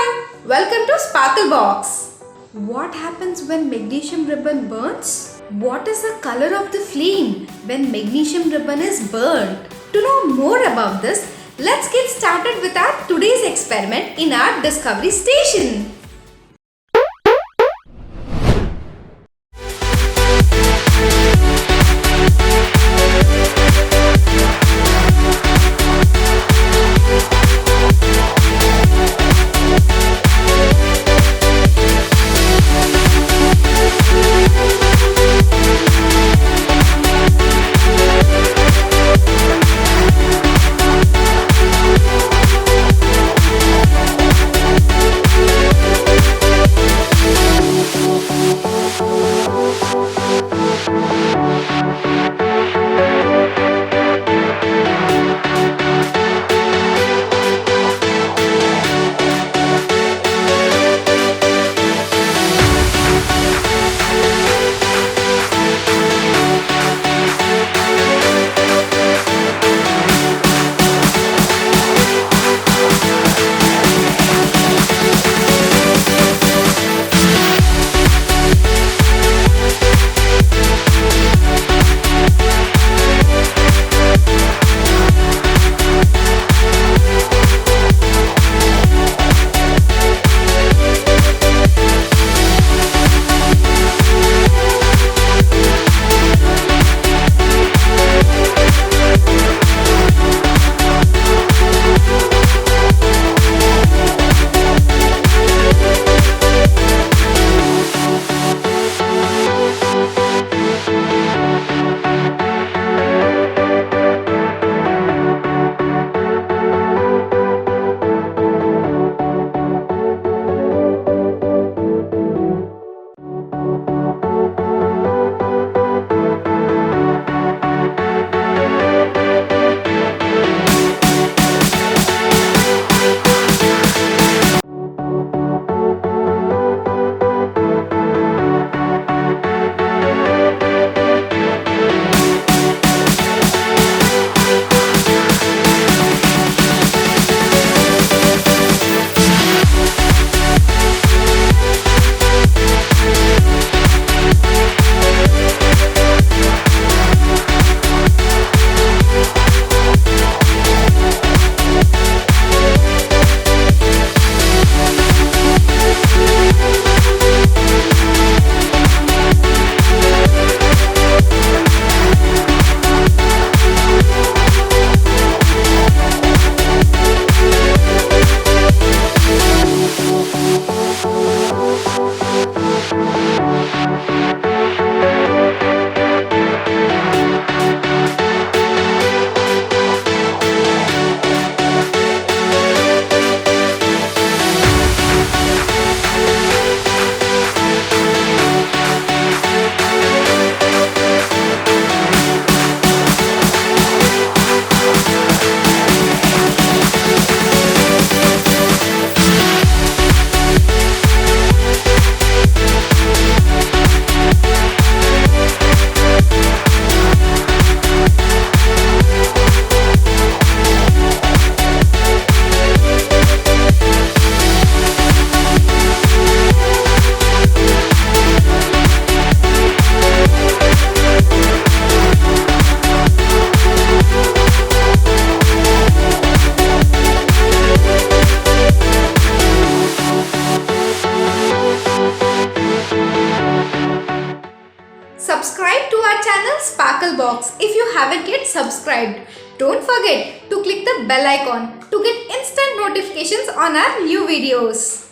everyone, welcome to Sparklebox. What happens when magnesium ribbon burns? What is the color of the flame when magnesium ribbon is burnt? To know more about this, let's get started with our today's experiment in our discovery station. Subscribe to our channel Sparklebox if you haven't yet subscribed. Don't forget to click the bell icon to get instant notifications on our new videos.